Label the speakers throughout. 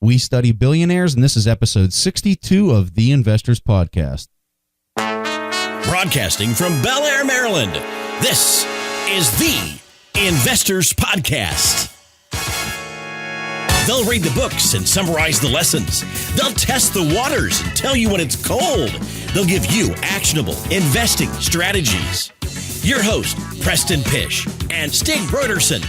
Speaker 1: We study billionaires, and this is episode 62 of The Investors Podcast.
Speaker 2: Broadcasting from Bel Air, Maryland, this is The Investors Podcast. They'll read the books and summarize the lessons. They'll test the waters and tell you when it's cold. They'll give you actionable investing strategies. Your host, Preston Pish and Stig Broderson.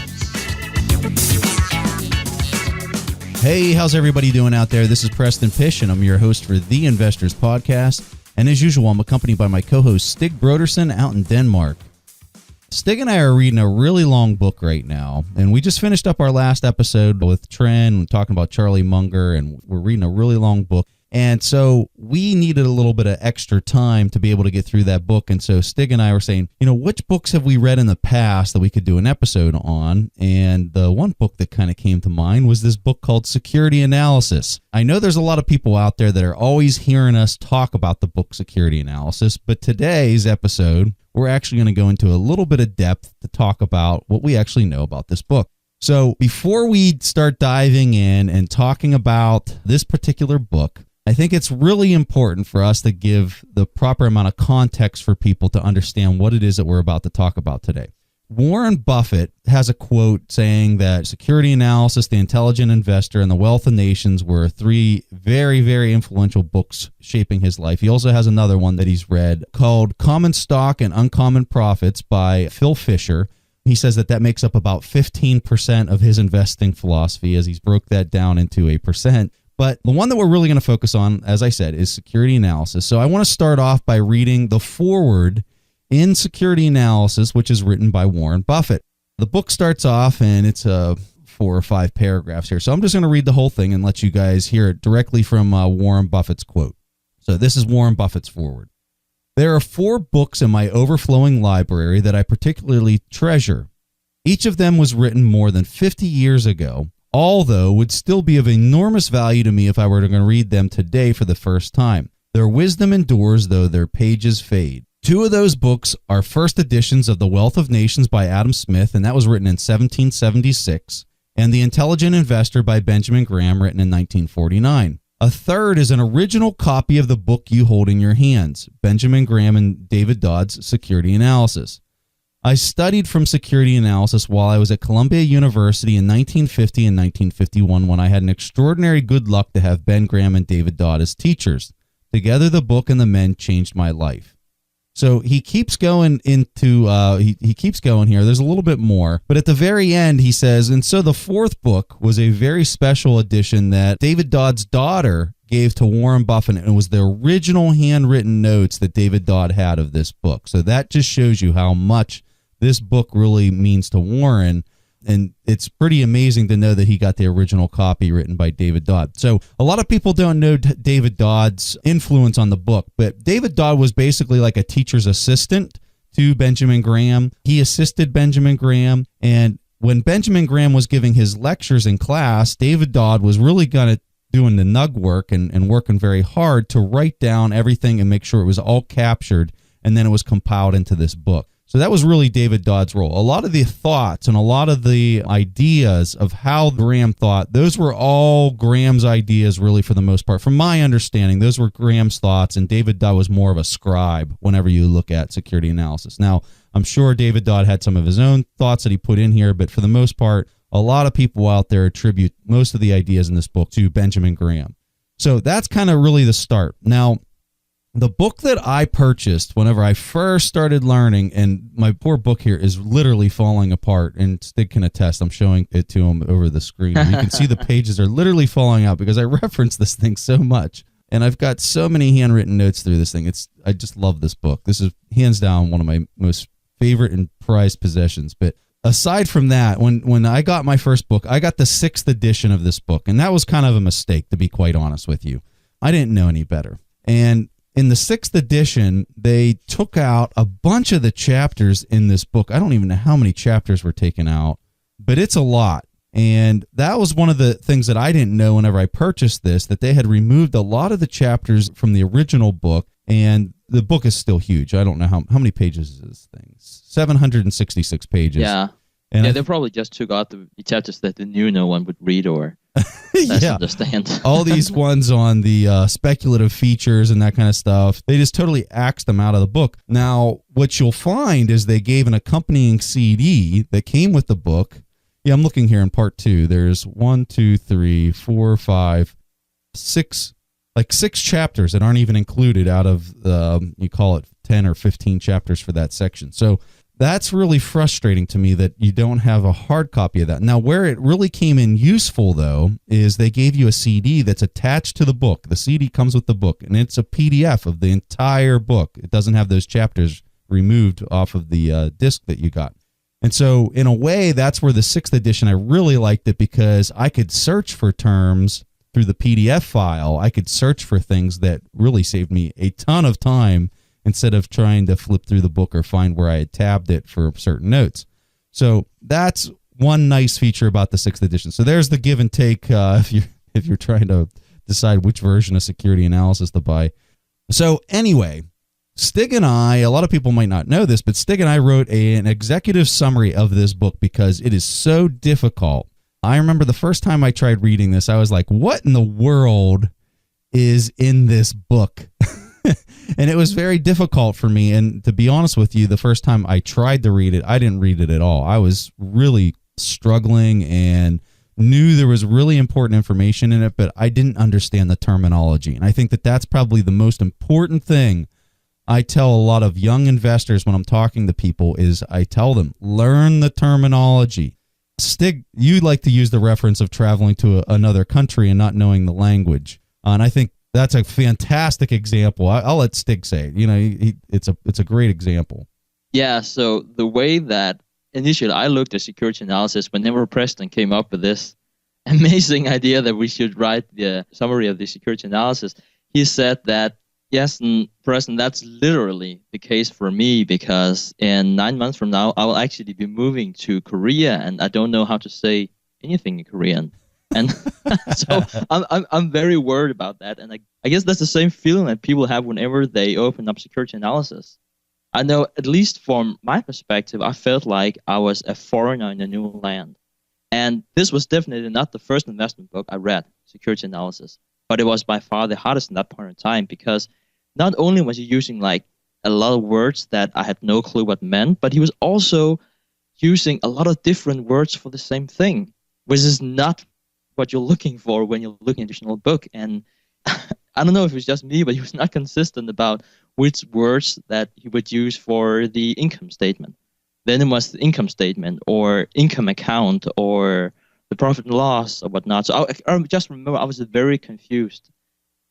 Speaker 1: Hey, how's everybody doing out there? This is Preston Pish, and I'm your host for The Investors Podcast. And as usual, I'm accompanied by my co-host, Stig Broderson, out in Denmark. Stig and I are reading a really long book right now, and we just finished up our last episode with Trent, talking about Charlie Munger, and we're reading a really long book. And so we needed a little bit of extra time to be able to get through that book. And so Stig and I were saying, which books have we read in the past that we could do an episode on? And the one book that kind of came to mind was this book called Security Analysis. I know there's a lot of people out there that are always hearing us talk about the book Security Analysis, but today's episode, we're actually going to go into a little bit of depth to talk about what we actually know about this book. So before we start diving in and talking about this particular book, I think it's really important for us to give the proper amount of context for people to understand what it is that we're about to talk about today. Warren Buffett has a quote saying that Security Analysis, The Intelligent Investor, and The Wealth of Nations were three very, very influential books shaping his life. He also has another one that he's read called Common Stock and Uncommon Profits by Phil Fisher. He says that makes up about 15% of his investing philosophy, as he's broke that down into a percent. But the one that we're really going to focus on, as I said, is Security Analysis. So I want to start off by reading the foreword in Security Analysis, which is written by Warren Buffett. The book starts off, and it's 4 or 5 paragraphs here. So I'm just going to read the whole thing and let you guys hear it directly from Warren Buffett's quote. So this is Warren Buffett's foreword. There are 4 books in my overflowing library that I particularly treasure. Each of them was written more than 50 years ago. All, though, would still be of enormous value to me if I were to read them today for the first time. Their wisdom endures, though their pages fade. 2 of those books are first editions of The Wealth of Nations by Adam Smith, and that was written in 1776, and The Intelligent Investor by Benjamin Graham, written in 1949. A third is an original copy of the book you hold in your hands, Benjamin Graham and David Dodd's Security Analysis. I studied from Security Analysis while I was at Columbia University in 1950 and 1951 when I had an extraordinary good luck to have Ben Graham and David Dodd as teachers. Together, the book and the men changed my life. So he keeps going into, he keeps going here. There's a little bit more. But at the very end, he says, and so the 4th book was a very special edition that David Dodd's daughter gave to Warren Buffett, and it was the original handwritten notes that David Dodd had of this book. So that just shows you how much this book really means to Warren, and it's pretty amazing to know that he got the original copy written by David Dodd. So a lot of people don't know David Dodd's influence on the book, but David Dodd was basically like a teacher's assistant to Benjamin Graham. He assisted Benjamin Graham, and when Benjamin Graham was giving his lectures in class, David Dodd was really doing the nug work and working very hard to write down everything and make sure it was all captured, and then it was compiled into this book. So that was really David Dodd's role. A lot of the thoughts and a lot of the ideas of how Graham thought, those were all Graham's ideas really for the most part. From my understanding, those were Graham's thoughts, and David Dodd was more of a scribe whenever you look at Security Analysis. Now, I'm sure David Dodd had some of his own thoughts that he put in here, but for the most part, a lot of people out there attribute most of the ideas in this book to Benjamin Graham. So that's kind of really the start. Now, the book that I purchased whenever I first started learning, and my poor book here is literally falling apart, and Stig can attest, I'm showing it to him over the screen. You can see the pages are literally falling out because I reference this thing so much. And I've got so many handwritten notes through this thing. I just love this book. This is hands down one of my most favorite and prized possessions. But aside from that, when I got my first book, I got the 6th edition of this book, and that was kind of a mistake, to be quite honest with you. I didn't know any better. And in the 6th edition, they took out a bunch of the chapters in this book. I don't even know how many chapters were taken out, but it's a lot. And that was one of the things that I didn't know whenever I purchased this, that they had removed a lot of the chapters from the original book, and the book is still huge. I don't know how many pages is this thing? 766 pages.
Speaker 3: Yeah.
Speaker 1: And
Speaker 3: they probably just took out the chapters that they knew no one would read or less understand.
Speaker 1: All these ones on the speculative features and that kind of stuff, they just totally axed them out of the book. Now, what you'll find is they gave an accompanying CD that came with the book. Yeah, I'm looking here in part 2. There's 1, 2, 3, 4, 5, 6, like 6 chapters that aren't even included out of you call it 10 or 15 chapters for that section. So that's really frustrating to me that you don't have a hard copy of that. Now, where it really came in useful, though, is they gave you a CD that's attached to the book. The CD comes with the book, and it's a PDF of the entire book. It doesn't have those chapters removed off of the disc that you got. And so, in a way, that's where the 6th edition, I really liked it because I could search for terms through the PDF file. I could search for things that really saved me a ton of time instead of trying to flip through the book or find where I had tabbed it for certain notes. So that's one nice feature about the 6th edition. So there's the give and take if you're trying to decide which version of Security Analysis to buy. So anyway, Stig and I, a lot of people might not know this, but Stig and I wrote an executive summary of this book because it is so difficult. I remember the first time I tried reading this, I was like, what in the world is in this book? And it was very difficult for me. And to be honest with you, the first time I tried to read it, I didn't read it at all. I was really struggling and knew there was really important information in it, but I didn't understand the terminology. And I think that that's probably the most important thing I tell a lot of young investors when I'm talking to people is I tell them, learn the terminology. Stig, you like to use the reference of traveling to another country and not knowing the language. And I think that's a fantastic example. I'll let Stig say it. You know, it's a great example.
Speaker 3: Yeah, so the way that initially I looked at security analysis, whenever Preston came up with this amazing idea that we should write the summary of the security analysis, he said that, yes, Preston, that's literally the case for me because in 9 months from now, I will actually be moving to Korea and I don't know how to say anything in Korean. And so I'm very worried about that. And I guess that's the same feeling that people have whenever they open up security analysis. I know, at least from my perspective, I felt like I was a foreigner in a new land. And this was definitely not the first investment book I read, Security Analysis. But it was by far the hardest in that point in time because not only was he using like a lot of words that I had no clue what meant, but he was also using a lot of different words for the same thing, which is not what you're looking for when you're looking at a traditional book. And I don't know if it was just me, but he was not consistent about which words that he would use for the income statement. Then it was the income statement or income account or the profit and loss or whatnot. So I just remember I was very confused.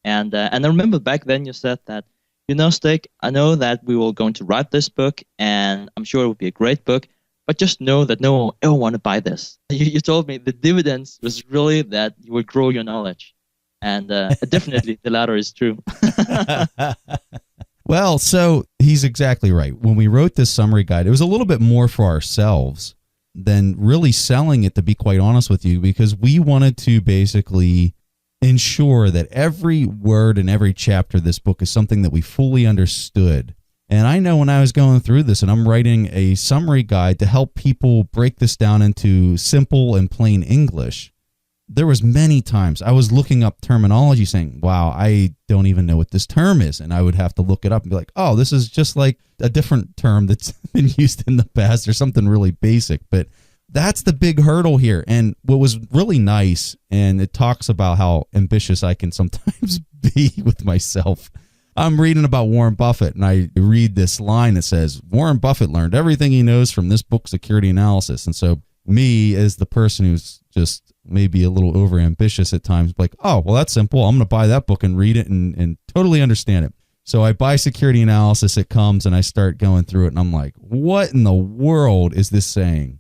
Speaker 3: And I remember back then you said that, you know, Stig, I know that we were going to write this book and I'm sure it would be a great book, but just know that no one will ever want to buy this. You told me the dividends was really that you would grow your knowledge. And definitely the latter is true.
Speaker 1: Well, so he's exactly right. When we wrote this summary guide, it was a little bit more for ourselves than really selling it, to be quite honest with you, because we wanted to basically ensure that every word in every chapter of this book is something that we fully understood. And I know when I was going through this and I'm writing a summary guide to help people break this down into simple and plain English, there was many times I was looking up terminology saying, wow, I don't even know what this term is. And I would have to look it up and be like, oh, this is just like a different term that's been used in the past or something really basic. But that's the big hurdle here. And what was really nice, and it talks about how ambitious I can sometimes be with myself. I'm reading about Warren Buffett, and I read this line that says, Warren Buffett learned everything he knows from this book, Security Analysis. And so me, as the person who's just maybe a little overambitious at times, like, oh, well, that's simple. I'm going to buy that book and read it and totally understand it. So I buy Security Analysis. It comes, and I start going through it, and I'm like, what in the world is this saying?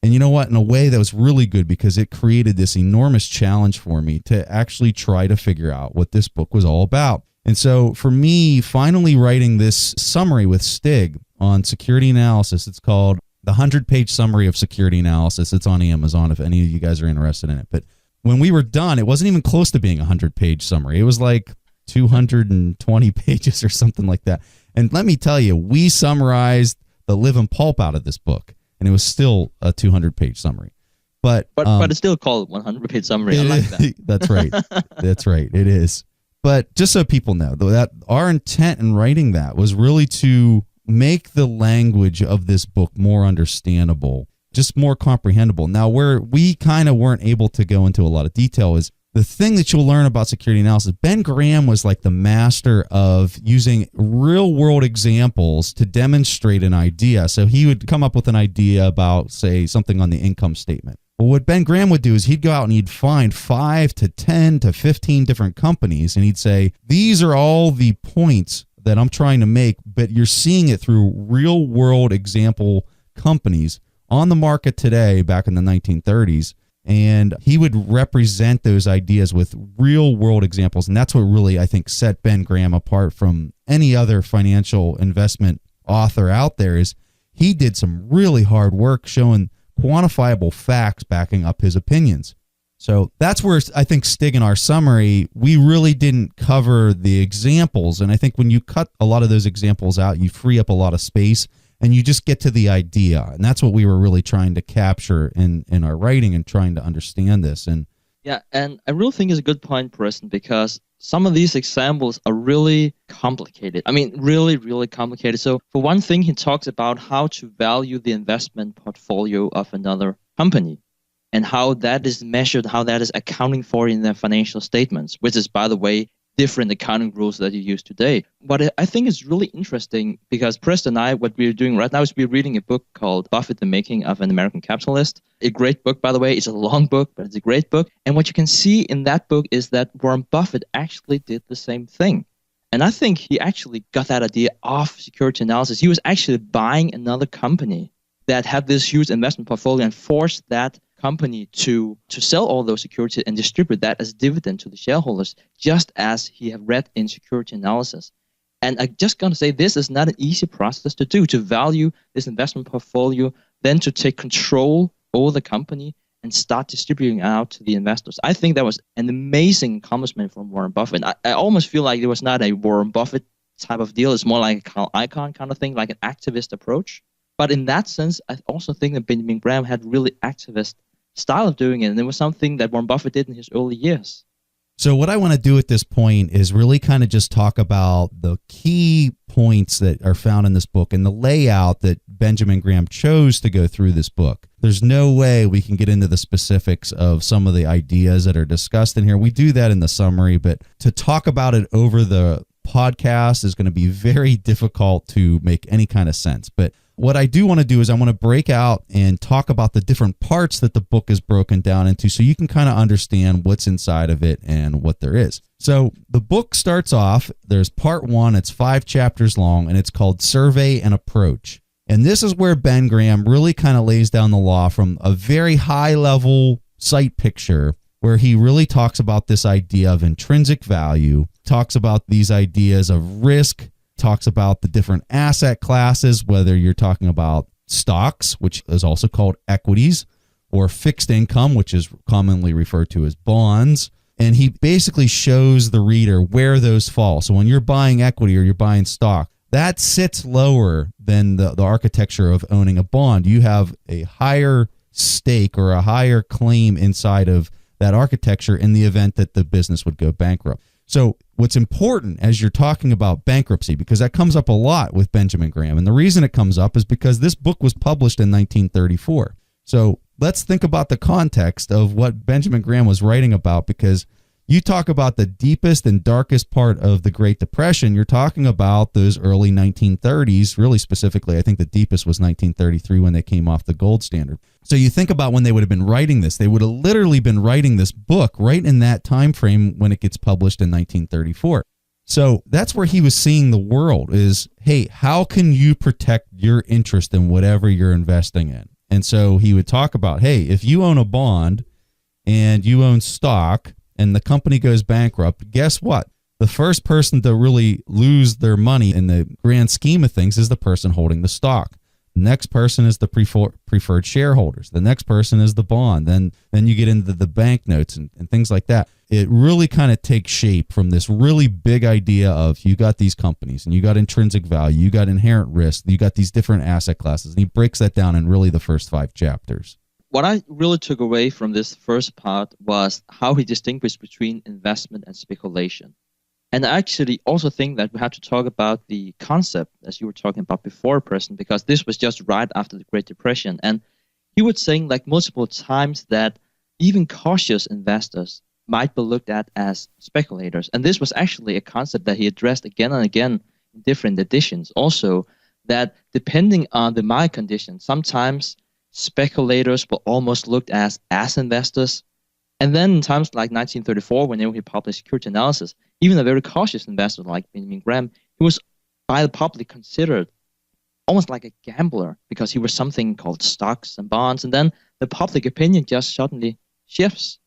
Speaker 1: And you know what? In a way, that was really good because it created this enormous challenge for me to actually try to figure out what this book was all about. And so for me, finally writing this summary with Stig on Security Analysis, it's called The 100-Page Summary of Security Analysis. It's on Amazon if any of you guys are interested in it. But when we were done, it wasn't even close to being a 100-page summary. It was like 220 pages or something like that. And let me tell you, we summarized the living pulp out of this book. and it was still a 200-page summary. But
Speaker 3: it's still called 100-page summary. I like that.
Speaker 1: That's right. That's right. It is. But just so people know, though, that our intent in writing that was really to make the language of this book more understandable, just more comprehensible. Now, where we kind of weren't able to go into a lot of detail is the thing that you'll learn about security analysis. Ben Graham was like the master of using real world examples to demonstrate an idea. So he would come up with an idea about, say, something on the income statement. Well, what Ben Graham would do is he'd go out and he'd find 5 to 10 to 15 different companies, and he'd say, these are all the points that I'm trying to make, but you're seeing it through real world example companies on the market today back in the 1930s. And he would represent those ideas with real world examples. And that's what really, I think, set Ben Graham apart from any other financial investment author out there, is he did some really hard work showing quantifiable facts backing up his opinions. So that's where I think, Stig, in our summary, we really didn't cover the examples. And I think when you cut a lot of those examples out, you free up a lot of space and you just get to the idea. And that's what we were really trying to capture in our writing and trying to understand this. And
Speaker 3: yeah, and I really think it's a good point, Preston, because some of these examples are really complicated. I mean, really, really complicated. So for one thing, he talks about how to value the investment portfolio of another company and how that is measured, how that is accounting for in their financial statements, which is, by the way, different accounting rules that you use today. But I think it's really interesting because Preston and I, what we're doing right now is we're reading a book called Buffett, The Making of an American Capitalist. A great book, by the way. It's a long book, but it's a great book. And what you can see in that book is that Warren Buffett actually did the same thing. And I think he actually got that idea off security analysis. He was actually buying another company that had this huge investment portfolio and forced that company to sell all those securities and distribute that as dividend to the shareholders, just as he had read in Security Analysis. And I'm just going to say this is not an easy process to do, to value this investment portfolio, then to take control over the company and start distributing out to the investors. I think that was an amazing accomplishment from Warren Buffett. I almost feel like it was not a Warren Buffett type of deal. It's more like a Carl Icahn kind of thing, like an activist approach. But in that sense, I also think that Benjamin Graham had really activist style of doing it, and it was something that Warren Buffett did in his early years.
Speaker 1: So what I want to do at this point is really kind of just talk about the key points that are found in this book and the layout that Benjamin Graham chose to go through this book. There's no way we can get into the specifics of some of the ideas that are discussed in here. We do that in the summary, but to talk about it over the podcast is going to be very difficult to make any kind of sense. But what I do want to do is I want to break out and talk about the different parts that the book is broken down into so you can kind of understand what's inside of it and what there is. So the book starts off, there's part 1, it's 5 chapters long, and it's called Survey and Approach. And this is where Ben Graham really kind of lays down the law from a very high level sight picture where he really talks about this idea of intrinsic value, talks about these ideas of risk, talks about the different asset classes, whether you're talking about stocks, which is also called equities, or fixed income, which is commonly referred to as bonds. And he basically shows the reader where those fall. So when you're buying equity or you're buying stock, that sits lower than the architecture of owning a bond. You have a higher stake or a higher claim inside of that architecture in the event that the business would go bankrupt. So what's important as you're talking about bankruptcy, because that comes up a lot with Benjamin Graham, and the reason it comes up is because this book was published in 1934. So let's think about the context of what Benjamin Graham was writing about, because you talk about the deepest and darkest part of the Great Depression, you're talking about those early 1930s, really specifically, I think the deepest was 1933 when they came off the gold standard. So you think about when they would have been writing this, they would have literally been writing this book right in that time frame when it gets published in 1934. So that's where he was seeing the world is, hey, how can you protect your interest in whatever you're investing in? And so he would talk about, hey, if you own a bond and you own stock, and the company goes bankrupt, guess what? The first person to really lose their money in the grand scheme of things is the person holding the stock. The next person is the preferred shareholders. The next person is the bond. Then you get into the banknotes and things like that. it really kind of takes shape from this really big idea of you got these companies and you got intrinsic value, you got inherent risk, you got these different asset classes. And he breaks that down in really the first 5 chapters.
Speaker 3: What I really took away from this first part was how he distinguished between investment and speculation. And I actually also think that we have to talk about the concept, as you were talking about before, Preston, because this was just right after the Great Depression. And he was saying like multiple times that even cautious investors might be looked at as speculators. And this was actually a concept that he addressed again and again in different editions. Also, that depending on the market conditions, sometimes speculators were almost looked at as investors. And then in times like 1934, whenever he published Security Analysis, even a very cautious investor like Benjamin Graham, he was by the public considered almost like a gambler because he was something called stocks and bonds. And then the public opinion just suddenly shifts.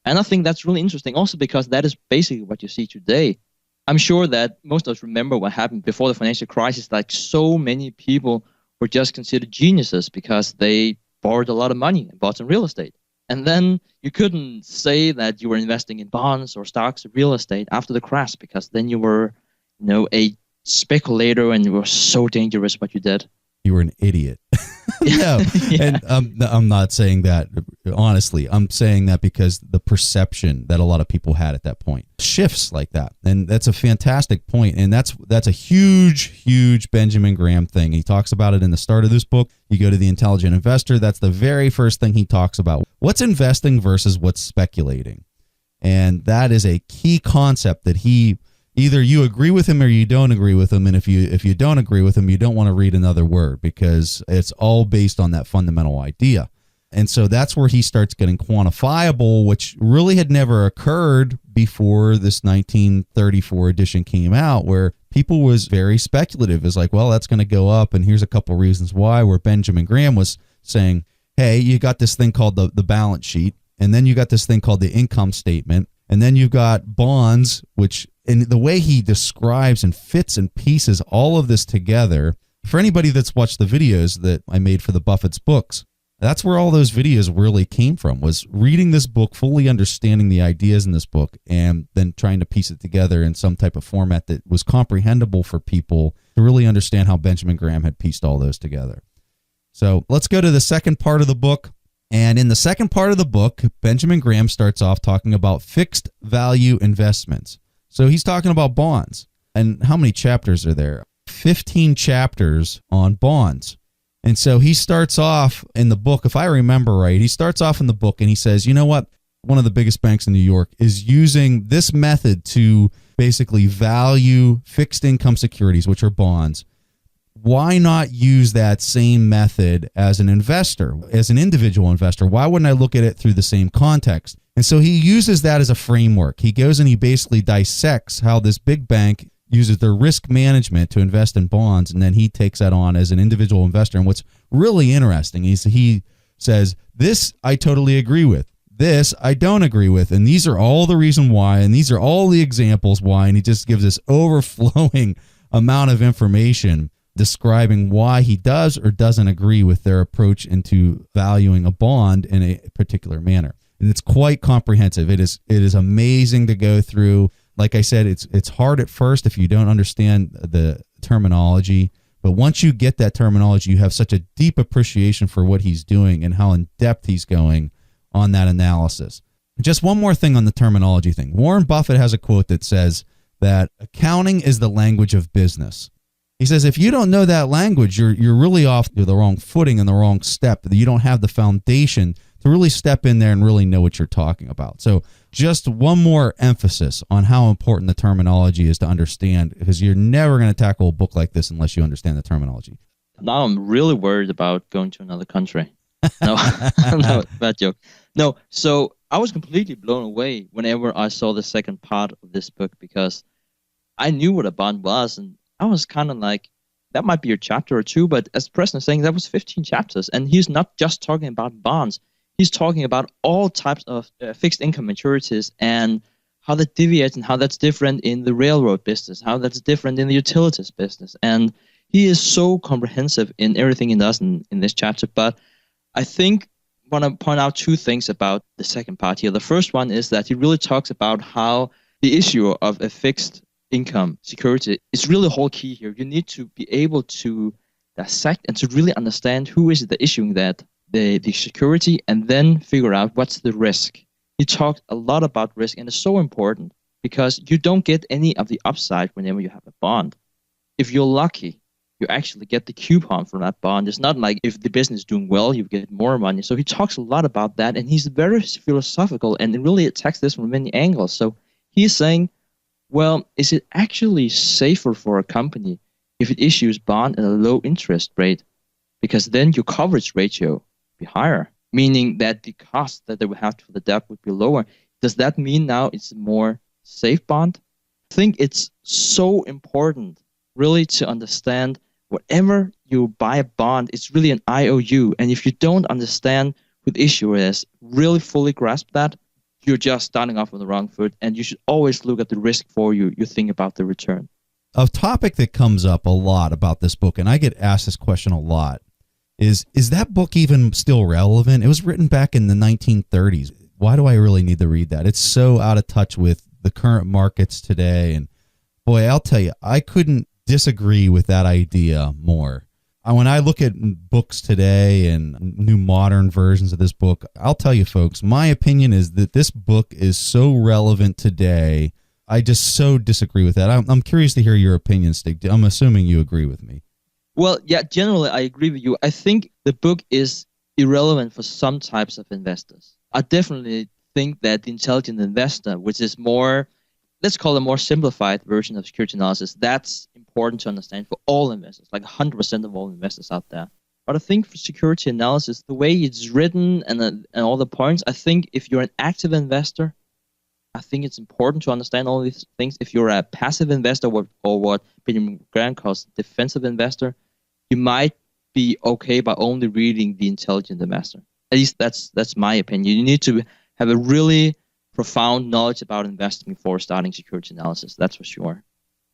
Speaker 3: And I think that's really interesting also because that is basically what you see today. I'm sure that most of us remember what happened before the financial crisis. Like so many people were just considered geniuses because they borrowed a lot of money and bought some real estate. And then you couldn't say that you were investing in bonds or stocks or real estate after the crash because then you were, a speculator and it was so dangerous what you did.
Speaker 1: You were an idiot. No, yeah. And I'm not saying that, honestly. I'm saying that because the perception that a lot of people had at that point shifts like that. And that's a fantastic point. And that's a huge Benjamin Graham thing. He talks about it in the start of this book. You go to The Intelligent Investor, that's the very first thing he talks about. What's investing versus what's speculating? And that is a key concept that either you agree with him or you don't agree with him. And if you don't agree with him, you don't want to read another word because it's all based on that fundamental idea. And so that's where he starts getting quantifiable, which really had never occurred before this 1934 edition came out, where people was very speculative. It's like, well, that's going to go up. And here's a couple reasons why, where Benjamin Graham was saying, hey, you got this thing called the balance sheet. And then you got this thing called the income statement. And then you've got bonds, which in the way he describes and fits and pieces all of this together, for anybody that's watched the videos that I made for the Buffett's books, that's where all those videos really came from, was reading this book, fully understanding the ideas in this book, and then trying to piece it together in some type of format that was comprehensible for people to really understand how Benjamin Graham had pieced all those together. So let's go to the second part of the book. And in the second part of the book, Benjamin Graham starts off talking about fixed value investments. So he's talking about bonds. And how many chapters are there? 15 chapters on bonds. And so he starts off in the book, if I remember right, he starts off in the book and he says, you know what? One of the biggest banks in New York is using this method to basically value fixed income securities, which are bonds. Why not use that same method as an investor, as an individual investor? Why wouldn't I look at it through the same context? And so he uses that as a framework. He goes and he basically dissects how this big bank uses their risk management to invest in bonds, and then he takes that on as an individual investor. And what's really interesting is he says, this I totally agree with. This I don't agree with. And these are all the reason why, and these are all the examples why. And he just gives this overflowing amount of information describing why he does or doesn't agree with their approach into valuing a bond in a particular manner. And it's quite comprehensive. It is amazing to go through. Like I said, it's hard at first if you don't understand the terminology. But once you get that terminology, you have such a deep appreciation for what he's doing and how in depth he's going on that analysis. Just one more thing on the terminology thing. Warren Buffett has a quote that says that accounting is the language of business. He says, if you don't know that language, you're really off to the wrong footing and the wrong step. You don't have the foundation to really step in there and really know what you're talking about. So just one more emphasis on how important the terminology is to understand, because you're never going to tackle a book like this unless you understand the terminology.
Speaker 3: Now I'm really worried about going to another country. No, no, bad joke. No, so I was completely blown away whenever I saw the second part of this book, because I knew what a bond was, and I was kind of like, that might be a chapter or two, but as Preston is saying, that was 15 chapters. And he's not just talking about bonds. He's talking about all types of fixed income maturities and how that deviates and how that's different in the railroad business, how that's different in the utilities business. And he is so comprehensive in everything he does in this chapter. But I think want to point out two things about the second part here. The first one is that he really talks about how the issue of a fixed income security is really the whole key here. You need to be able to dissect and to really understand who is the issuing that, the security, and then figure out what's the risk. He talked a lot about risk, and it's so important because you don't get any of the upside whenever you have a bond. If you're lucky, you actually get the coupon from that bond. It's not like if the business is doing well, you get more money. So he talks a lot about that, and he's very philosophical and really attacks this from many angles. So he's saying, well, is it actually safer for a company if it issues bond at a low interest rate? Because then your coverage ratio would be higher, meaning that the cost that they would have for the debt would be lower. Does that mean now it's a more safe bond? I think it's so important really to understand whatever you buy a bond, it's really an IOU. And if you don't understand who the issuer is, really fully grasp that, you're just starting off on the wrong foot. And you should always look at the risk before you think about the return.
Speaker 1: A topic that comes up a lot about this book, and I get asked this question a lot, is that book even still relevant? It was written back in the 1930s. Why do I really need to read that? It's so out of touch with the current markets today. And boy, I'll tell you, I couldn't disagree with that idea more. When I look at books today and new modern versions of this book, I'll tell you folks, my opinion is that this book is so relevant today. I just so disagree with that. I'm curious to hear your opinion, Stig. I'm assuming you agree with me.
Speaker 3: Well, yeah, generally I agree with you. I think the book is irrelevant for some types of investors. I definitely think that the intelligent investor, which is more, let's call it a more simplified version of security analysis, that's important to understand for all investors, like 100% of all investors out there. But I think for security analysis, the way it's written and all the points, I think if you're an active investor, I think it's important to understand all these things. If you're a passive investor or what Benjamin Graham calls defensive investor, you might be okay by only reading the intelligent investor. At least that's my opinion. You need to have a really profound knowledge about investing before starting security analysis. That's for sure.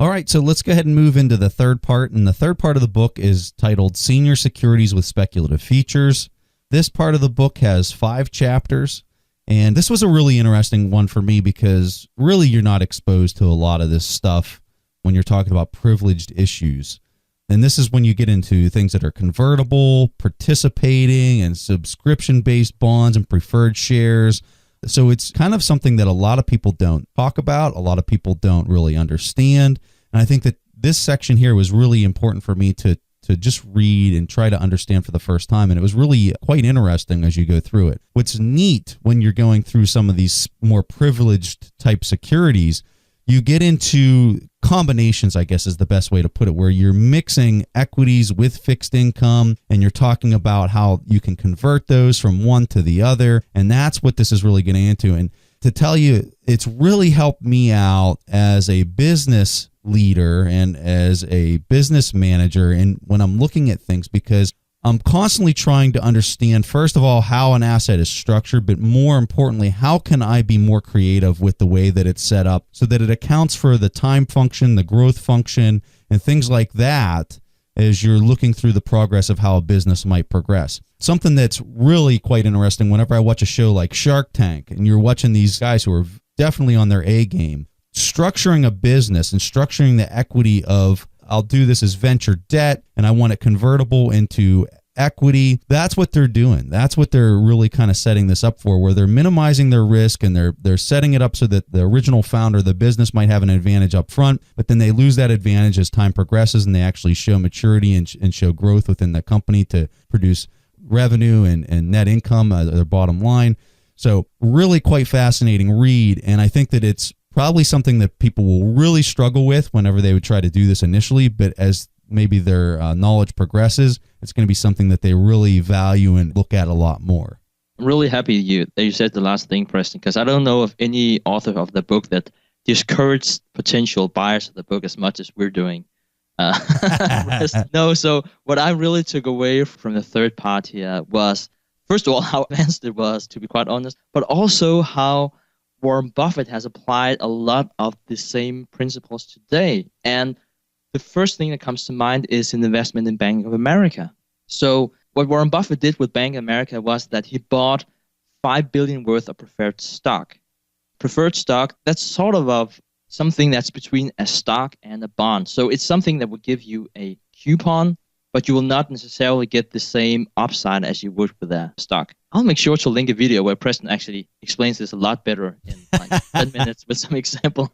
Speaker 1: All right, so let's go ahead and move into the third part. And the third part of the book is titled Senior Securities with Speculative Features. This part of the book has 5 chapters. And this was a really interesting one for me because really you're not exposed to a lot of this stuff when you're talking about privileged issues. And this is when you get into things that are convertible, participating, and subscription-based bonds and preferred shares. So it's kind of something that a lot of people don't talk about, a lot of people don't really understand. And I think that this section here was really important for me to just read and try to understand for the first time. And it was really quite interesting as you go through it. What's neat when you're going through some of these more privileged type securities, you get into combinations, I guess is the best way to put it, where you're mixing equities with fixed income and you're talking about how you can convert those from one to the other. And that's what this is really getting into. And to tell you, it's really helped me out as a business leader and as a business manager and when I'm looking at things, because I'm constantly trying to understand, first of all, how an asset is structured, but more importantly, how can I be more creative with the way that it's set up so that it accounts for the time function, the growth function, and things like that as you're looking through the progress of how a business might progress. Something that's really quite interesting whenever I watch a show like Shark Tank and you're watching these guys who are definitely on their A game, structuring a business and structuring the equity of, I'll do this as venture debt and I want it convertible into equity. That's what they're doing. That's what they're really kind of setting this up for, where they're minimizing their risk and they're setting it up so that the original founder of the business might have an advantage up front, but then they lose that advantage as time progresses and they actually show maturity and show growth within the company to produce revenue and net income, their bottom line. So really quite fascinating read. And I think that it's probably something that people will really struggle with whenever they would try to do this initially, but as maybe their knowledge progresses, it's going to be something that they really value and look at a lot more.
Speaker 3: I'm really happy that you said the last thing, Preston, because I don't know of any author of the book that discouraged potential buyers of the book as much as we're doing. No, so what I really took away from the third part here was, first of all, how advanced it was, to be quite honest, but also how Warren Buffett has applied a lot of the same principles today. And the first thing that comes to mind is an investment in Bank of America. So what Warren Buffett did with Bank of America was that he bought $5 billion worth of preferred stock. Preferred stock, that's sort of something that's between a stock and a bond. So it's something that will give you a coupon, but you will not necessarily get the same upside as you would with a stock. I'll make sure to link a video where Preston actually explains this a lot better in like 10 minutes with some example,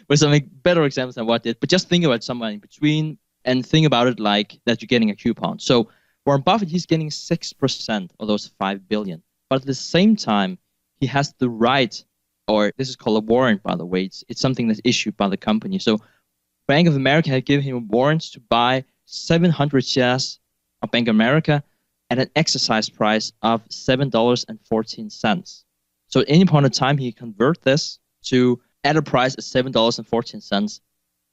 Speaker 3: with some better examples than what I did. But just think about someone in between and think about it like that you're getting a coupon. So Warren Buffett, he's getting 6% of those $5 billion. But at the same time, he has the right, or this is called a warrant, by the way. It's something that's issued by the company. So Bank of America had given him warrants to buy 700 shares of Bank of America at an exercise price of $7.14. So at any point in time, he convert this to at a price of $7.14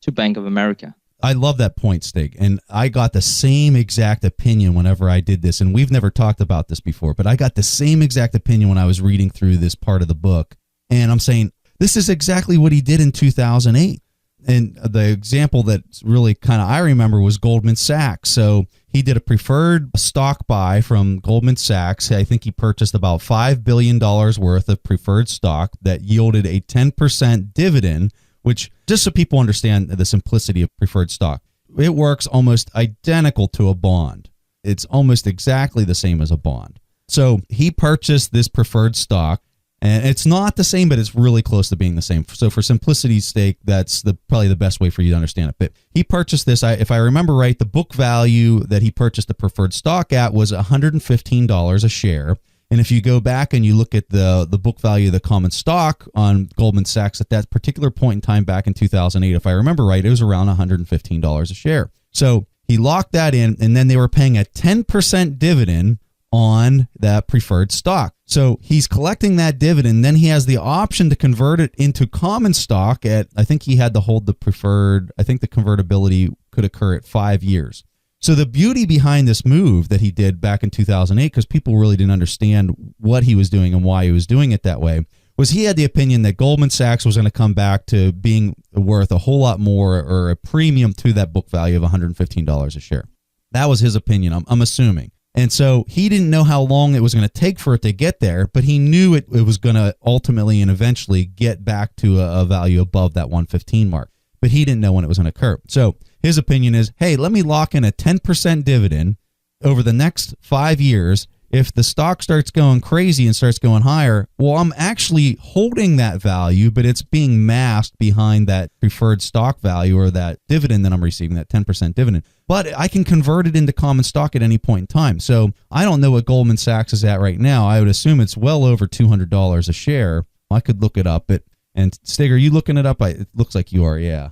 Speaker 3: to Bank of America.
Speaker 1: I love that point, Stig. And I got the same exact opinion whenever I did this. And we've never talked about this before, but I got the same exact opinion when I was reading through this part of the book. And I'm saying, this is exactly what he did in 2008. And the example that really kind of I remember was Goldman Sachs. So he did a preferred stock buy from Goldman Sachs. I think he purchased about $5 billion worth of preferred stock that yielded a 10% dividend, which, just so people understand the simplicity of preferred stock, it works almost identical to a bond. It's almost exactly the same as a bond. So he purchased this preferred stock. And it's not the same, but it's really close to being the same. So for simplicity's sake, that's probably the best way for you to understand it. But he purchased this, if I remember right, the book value that he purchased the preferred stock at was $115 a share. And if you go back and you look at the book value of the common stock on Goldman Sachs at that particular point in time back in 2008, if I remember right, it was around $115 a share. So he locked that in, and then they were paying a 10% dividend on that preferred stock. So he's collecting that dividend. Then he has the option to convert it into common stock at, I think he had to hold the preferred, I think the convertibility could occur at 5 years. So the beauty behind this move that he did back in 2008, because people really didn't understand what he was doing and why he was doing it that way, was he had the opinion that Goldman Sachs was going to come back to being worth a whole lot more, or a premium to that book value of $115 a share. That was his opinion, I'm assuming. And so he didn't know how long it was going to take for it to get there, but he knew it was going to ultimately and eventually get back to a value above that 115 mark. But he didn't know when it was going to occur. So his opinion is, hey, let me lock in a 10% dividend over the next 5 years. If the stock starts going crazy and starts going higher, well, I'm actually holding that value, but it's being masked behind that preferred stock value, or that dividend that I'm receiving, that 10% dividend. But I can convert it into common stock at any point in time. So I don't know what Goldman Sachs is at right now. I would assume it's well over $200 a share. I could look it up. And Stig, are you looking it up? It looks like you are, yeah.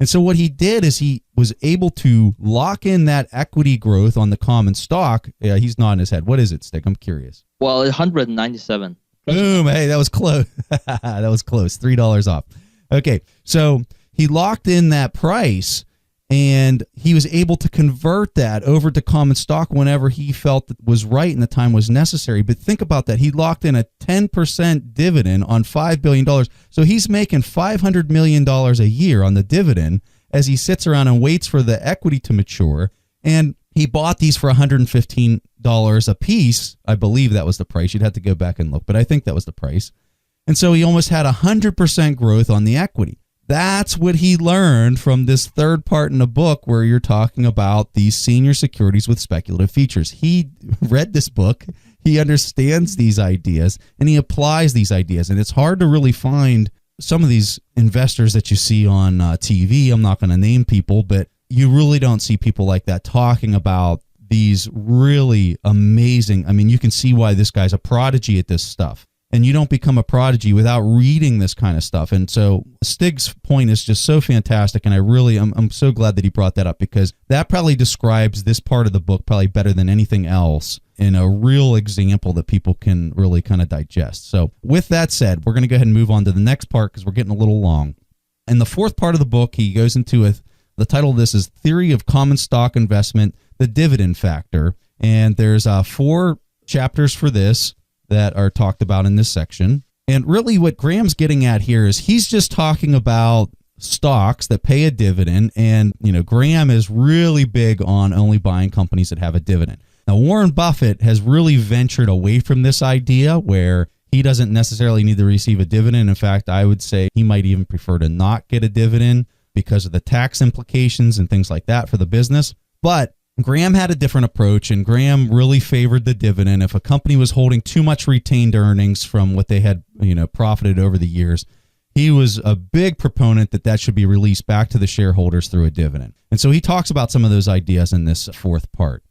Speaker 1: And so what he did is he was able to lock in that equity growth on the common stock. Yeah, he's nodding his head. What is it, Stig? I'm curious.
Speaker 3: Well, 197.
Speaker 1: Boom. Hey, that was close. That was close. $3 off. Okay, so he locked in that price, and he was able to convert that over to common stock whenever he felt it was right and the time was necessary. But think about that. He locked in a 10% dividend on $5 billion. So he's making $500 million a year on the dividend as he sits around and waits for the equity to mature. And he bought these for $115 a piece. I believe that was the price. You'd have to go back and look, but I think that was the price. And so he almost had 100% growth on the equity. That's what he learned from this third part in the book where you're talking about these senior securities with speculative features. He read this book, he understands these ideas, and he applies these ideas. And it's hard to really find some of these investors that you see on TV. I'm not going to name people, but you really don't see people like that talking about these really amazing. I mean, you can see why this guy's a prodigy at this stuff. And you don't become a prodigy without reading this kind of stuff. And so Stig's point is just so fantastic. And I'm so glad that he brought that up, because that probably describes this part of the book probably better than anything else in a real example that people can really kind of digest. So with that said, we're going to go ahead and move on to the next part because we're getting a little long. In the fourth part of the book, he goes into the title of this is Theory of Common Stock Investment, the Dividend Factor. And there's 4 chapters for this that are talked about in this section. And really what Graham's getting at here is he's just talking about stocks that pay a dividend. And, Graham is really big on only buying companies that have a dividend. Now, Warren Buffett has really ventured away from this idea where he doesn't necessarily need to receive a dividend. In fact, I would say he might even prefer to not get a dividend because of the tax implications and things like that for the business. But Graham had a different approach, and Graham really favored the dividend. If a company was holding too much retained earnings from what they had, profited over the years, he was a big proponent that should be released back to the shareholders through a dividend. And so he talks about some of those ideas in this fourth part.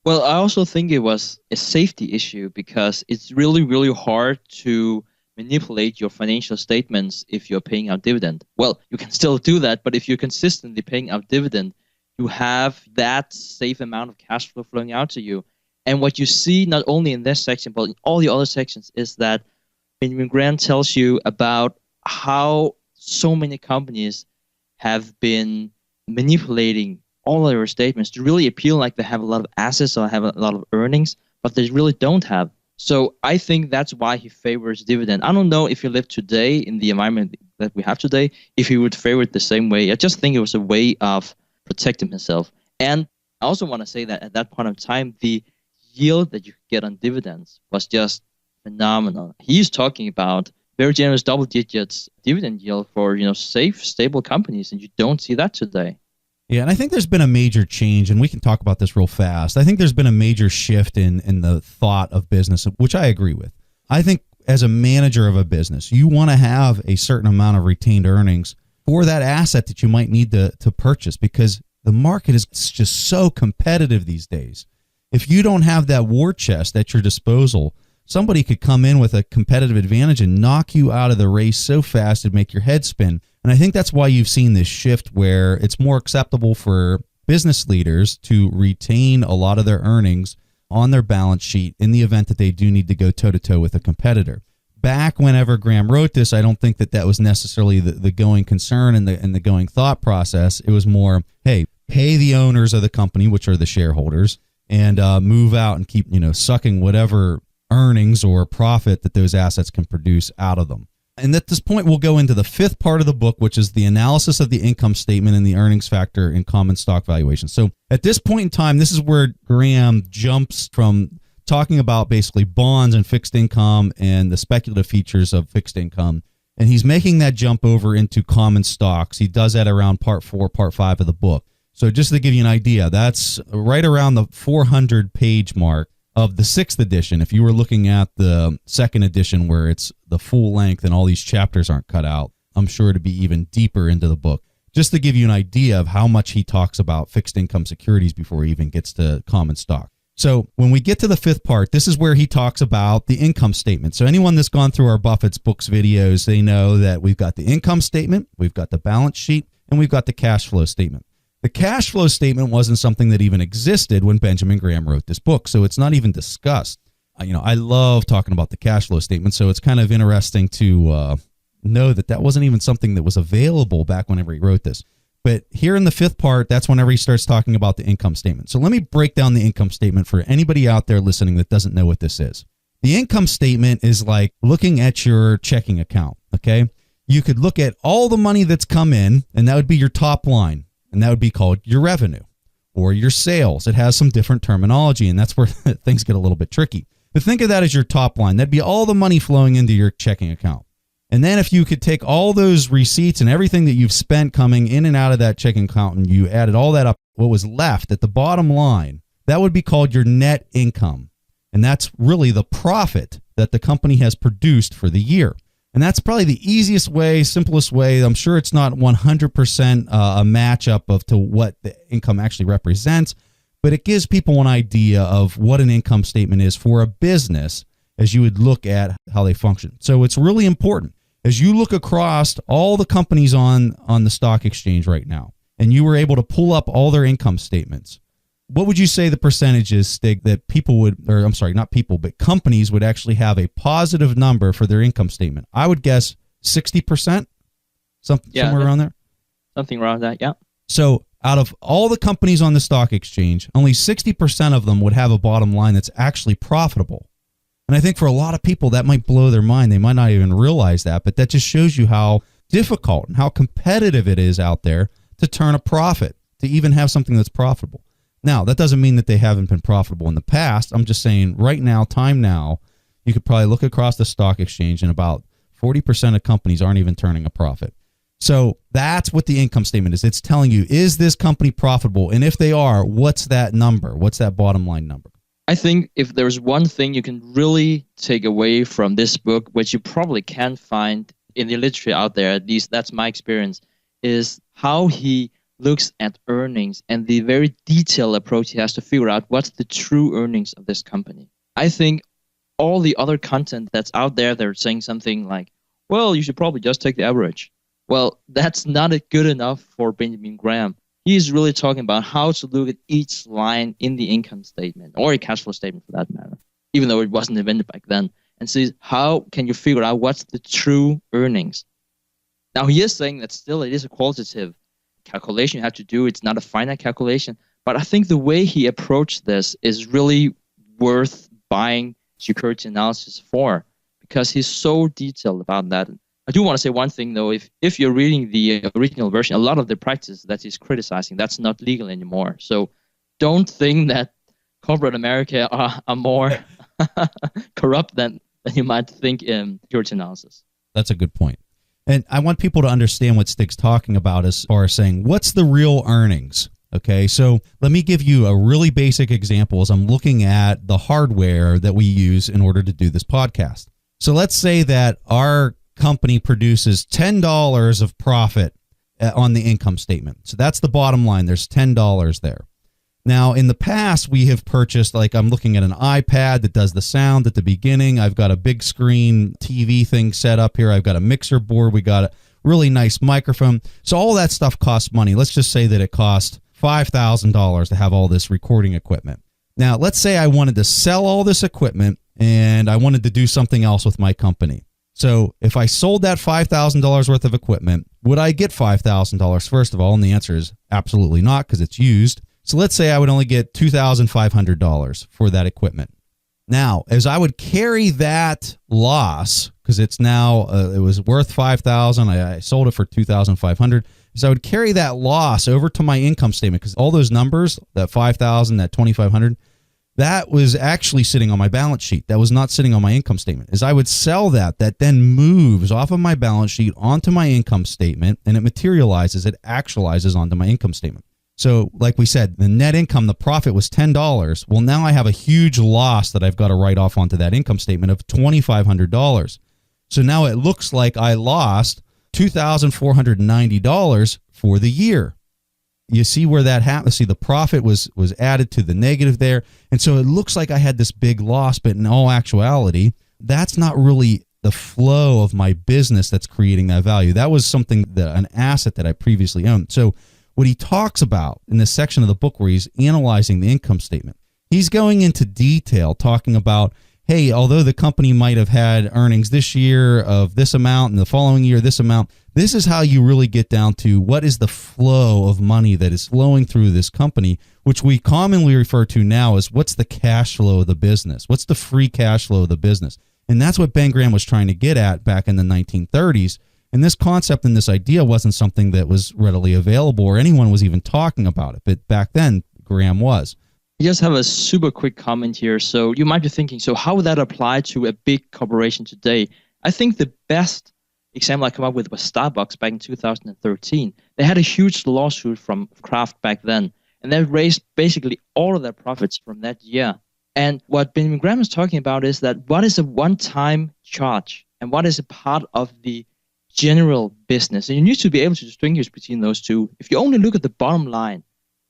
Speaker 3: Well, I also think it was a safety issue because it's really, really hard to manipulate your financial statements if you're paying out dividend. Well, you can still do that, but if you're consistently paying out dividend, you have that safe amount of cash flow flowing out to you. And what you see not only in this section, but in all the other sections is that when Graham tells you about how so many companies have been manipulating all of their statements to really appeal like they have a lot of assets or have a lot of earnings, but they really don't have. So I think that's why he favors dividend. I don't know if he lived today in the environment that we have today, if he would favor it the same way. I just think it was a way of protecting himself. And I also want to say that at that point of time, the yield that you could get on dividends was just phenomenal. He's talking about very generous double digits dividend yield for, safe, stable companies, and you don't see that today.
Speaker 1: Yeah, and I think there's been a major change, and we can talk about this real fast. I think there's been a major shift in the thought of business, which I agree with. I think as a manager of a business, you want to have a certain amount of retained earnings for that asset that you might need to purchase, because the market is just so competitive these days. If you don't have that war chest at your disposal, somebody could come in with a competitive advantage and knock you out of the race so fast it'd make your head spin. And I think that's why you've seen this shift where it's more acceptable for business leaders to retain a lot of their earnings on their balance sheet in the event that they do need to go toe-to-toe with a competitor. Back whenever Graham wrote this, I don't think that was necessarily the going concern and the going thought process. It was more, hey, pay the owners of the company, which are the shareholders, and move out and keep sucking whatever earnings or profit that those assets can produce out of them. And at this point, we'll go into the fifth part of the book, which is the analysis of the income statement and the earnings factor in common stock valuation. So at this point in time, this is where Graham jumps from talking about basically bonds and fixed income and the speculative features of fixed income. And he's making that jump over into common stocks. He does that around part 4, part 5 of the book. So just to give you an idea, that's right around the 400-page mark of the 6th edition. If you were looking at the 2nd edition where it's the full length and all these chapters aren't cut out, I'm sure to be even deeper into the book. Just to give you an idea of how much he talks about fixed income securities before he even gets to common stock. So when we get to the 5th part, this is where he talks about the income statement. So anyone that's gone through our Buffett's Books videos, they know that we've got the income statement, we've got the balance sheet, and we've got the cash flow statement. The cash flow statement wasn't something that even existed when Benjamin Graham wrote this book, so it's not even discussed. I love talking about the cash flow statement, so it's kind of interesting to know that wasn't even something that was available back whenever he wrote this. But here in the 5th part, that's whenever he starts talking about the income statement. So let me break down the income statement for anybody out there listening that doesn't know what this is. The income statement is like looking at your checking account, okay? You could look at all the money that's come in, and that would be your top line. And that would be called your revenue or your sales. It has some different terminology, and that's where things get a little bit tricky. But think of that as your top line. That'd be all the money flowing into your checking account. And then if you could take all those receipts and everything that you've spent coming in and out of that checking account and you added all that up, what was left at the bottom line, that would be called your net income. And that's really the profit that the company has produced for the year. And that's probably the easiest way, simplest way. I'm sure it's not 100% a matchup to what the income actually represents, but it gives people an idea of what an income statement is for a business as you would look at how they function. So it's really important. As you look across all the companies on the stock exchange right now, and you were able to pull up all their income statements, what would you say the percentage is, Stig, that people would, or I'm sorry, not people, but companies would actually have a positive number for their income statement? I would guess 60%, somewhere around there.
Speaker 3: Something around that, yeah.
Speaker 1: So out of all the companies on the stock exchange, only 60% of them would have a bottom line that's actually profitable. And I think for a lot of people, that might blow their mind. They might not even realize that, but that just shows you how difficult and how competitive it is out there to turn a profit, to even have something that's profitable. Now, that doesn't mean that they haven't been profitable in the past. I'm just saying right now, time now, you could probably look across the stock exchange and about 40% of companies aren't even turning a profit. So that's what the income statement is. It's telling you, is this company profitable? And if they are, what's that number? What's that bottom line number?
Speaker 3: I think if there's one thing you can really take away from this book, which you probably can't find in the literature out there, at least that's my experience, is how he looks at earnings and the very detailed approach he has to figure out what's the true earnings of this company. I think all the other content that's out there, they're saying something like, well, you should probably just take the average. Well, that's not good enough for Benjamin Graham. He's really talking about how to look at each line in the income statement, or a cash flow statement for that matter, even though it wasn't invented back then, and see how can you figure out what's the true earnings. Now, he is saying that still it is a qualitative calculation you have to do. It's not a finite calculation. But I think the way he approached this is really worth buying Security Analysis for, because he's so detailed about that. I do want to say one thing, though. If you're reading the original version, a lot of the practices that he's criticizing, that's not legal anymore. So don't think that corporate America are more corrupt than you might think in Security Analysis.
Speaker 1: That's a good point. And I want people to understand what Stig's talking about as far as saying, what's the real earnings? Okay, so let me give you a really basic example as I'm looking at the hardware that we use in order to do this podcast. So let's say that our company produces $10 of profit on the income statement. So that's the bottom line. There's $10 there. Now, in the past, we have purchased, like I'm looking at an iPad that does the sound at the beginning. I've got a big screen TV thing set up here. I've got a mixer board. We got a really nice microphone. So all that stuff costs money. Let's just say that it cost $5,000 to have all this recording equipment. Now, let's say I wanted to sell all this equipment and I wanted to do something else with my company. So if I sold that $5,000 worth of equipment, would I get $5,000 first of all? And the answer is absolutely not, because it's used. So let's say I would only get $2,500 for that equipment. Now, as I would carry that loss, because it's now, it was worth $5,000, I sold it for $2,500. So I would carry that loss over to my income statement, because all those numbers, that $5,000, that $2,500, that was actually sitting on my balance sheet. That was not sitting on my income statement. As I would sell that then moves off of my balance sheet onto my income statement, and it materializes, it actualizes onto my income statement. So like we said, the net income, the profit was $10. Well, now I have a huge loss that I've got to write off onto that income statement of $2,500. So now it looks like I lost $2,490 for the year. You see where that happened? See, the profit was added to the negative there. And so it looks like I had this big loss, but in all actuality, that's not really the flow of my business that's creating that value. That was something, an asset that I previously owned. So what he talks about in this section of the book where he's analyzing the income statement, he's going into detail talking about, hey, although the company might have had earnings this year of this amount and the following year this amount, this is how you really get down to what is the flow of money that is flowing through this company, which we commonly refer to now as what's the cash flow of the business? What's the free cash flow of the business? And that's what Ben Graham was trying to get at back in the 1930s. And this concept and this idea wasn't something that was readily available or anyone was even talking about it. But back then, Graham was.
Speaker 3: I just have a super quick comment here. So you might be thinking, so how would that apply to a big corporation today? I think the best example I come up with was Starbucks back in 2013. They had a huge lawsuit from Kraft back then, and they raised basically all of their profits from that year. And what Benjamin Graham is talking about is that what is a one-time charge and what is a part of the general business. And you need to be able to distinguish between those two. If you only look at the bottom line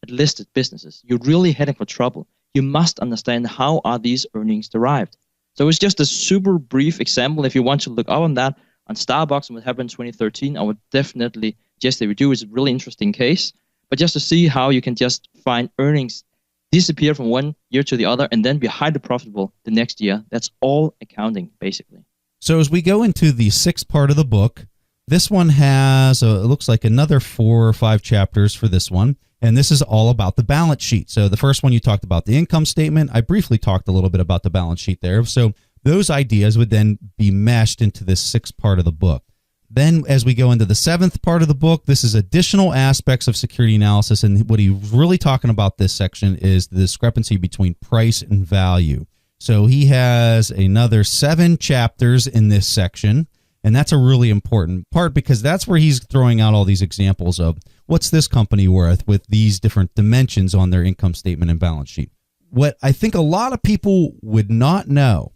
Speaker 3: at listed businesses, you're really heading for trouble. You must understand how are these earnings derived. So it's just a super brief example. If you want to look up on that, on Starbucks and what happened in 2013, I would definitely suggest that we do. It's a really interesting case. But just to see how you can just find earnings disappear from one year to the other and then be highly profitable the next year, that's all accounting, basically.
Speaker 1: So as we go into the sixth part of the book, this one has, it looks like another 4 or 5 chapters for this one. And this is all about the balance sheet. So the first one you talked about the income statement. I briefly talked a little bit about the balance sheet there. So those ideas would then be meshed into this sixth part of the book. Then as we go into the 7th part of the book, this is additional aspects of security analysis. And what he's really talking about this section is the discrepancy between price and value. So he has another 7 chapters in this section. And that's a really important part because that's where he's throwing out all these examples of what's this company worth with these different dimensions on their income statement and balance sheet. What I think a lot of people would not know,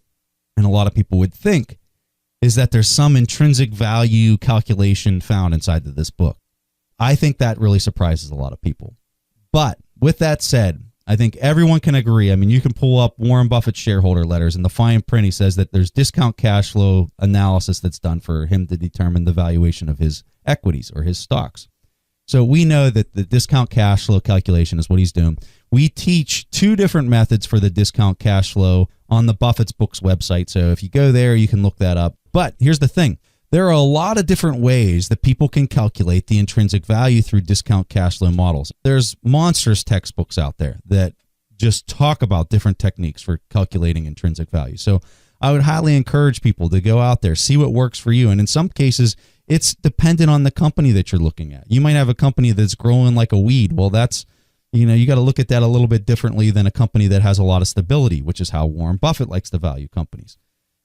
Speaker 1: and a lot of people would think, is that there's some intrinsic value calculation found inside of this book. I think that really surprises a lot of people. But with that said, I think everyone can agree. I mean, you can pull up Warren Buffett's shareholder letters, and the fine print, he says that there's discount cash flow analysis that's done for him to determine the valuation of his equities or his stocks. So we know that the discount cash flow calculation is what he's doing. We teach 2 different methods for the discount cash flow on the Buffett's Books website. So if you go there, you can look that up. But here's the thing. There are a lot of different ways that people can calculate the intrinsic value through discount cash flow models. There's monstrous textbooks out there that just talk about different techniques for calculating intrinsic value. So I would highly encourage people to go out there, see what works for you. And in some cases, it's dependent on the company that you're looking at. You might have a company that's growing like a weed. Well, that's, you got to look at that a little bit differently than a company that has a lot of stability, which is how Warren Buffett likes to value companies.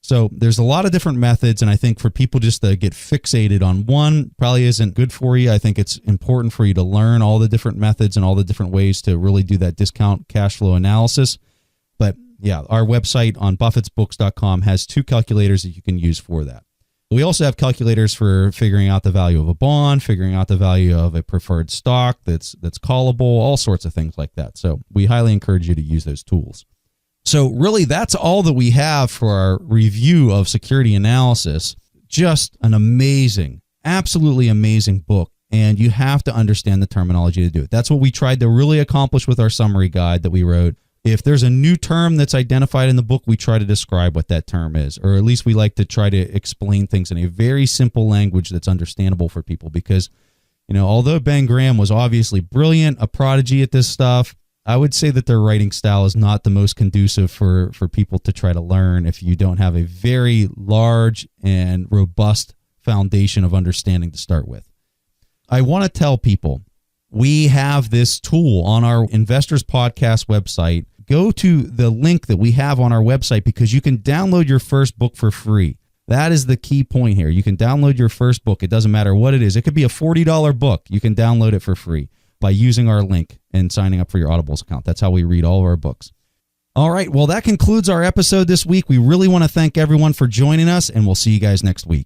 Speaker 1: So there's a lot of different methods, and I think for people just to get fixated on one probably isn't good for you. I think it's important for you to learn all the different methods and all the different ways to really do that discount cash flow analysis. But yeah, our website on buffettsbooks.com has 2 calculators that you can use for that. We also have calculators for figuring out the value of a bond, figuring out the value of a preferred stock that's callable, all sorts of things like that. So we highly encourage you to use those tools. So really, that's all that we have for our review of security analysis. Just an amazing, absolutely amazing book. And you have to understand the terminology to do it. That's what we tried to really accomplish with our summary guide that we wrote. If there's a new term that's identified in the book, we try to describe what that term is, or at least we like to try to explain things in a very simple language that's understandable for people. Because, although Ben Graham was obviously brilliant, a prodigy at this stuff, I would say that their writing style is not the most conducive for people to try to learn if you don't have a very large and robust foundation of understanding to start with. I want to tell people, we have this tool on our Investors Podcast website. Go to the link that we have on our website because you can download your first book for free. That is the key point here. You can download your first book. It doesn't matter what it is. It could be a $40 book. You can download it for free by using our link and signing up for your Audibles account. That's how we read all of our books. All right, well, that concludes our episode this week. We really want to thank everyone for joining us, and we'll see you guys next week.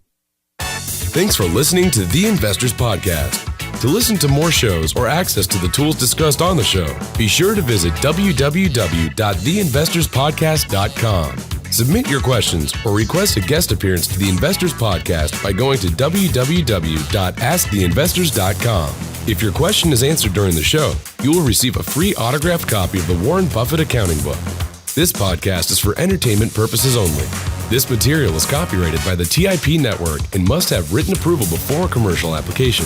Speaker 4: Thanks for listening to The Investors Podcast. To listen to more shows or access to the tools discussed on the show, be sure to visit www.theinvestorspodcast.com. Submit your questions or request a guest appearance to The Investors Podcast by going to www.asktheinvestors.com. If your question is answered during the show, you will receive a free autographed copy of the Warren Buffett Accounting Book. This podcast is for entertainment purposes only. This material is copyrighted by the TIP Network and must have written approval before commercial application.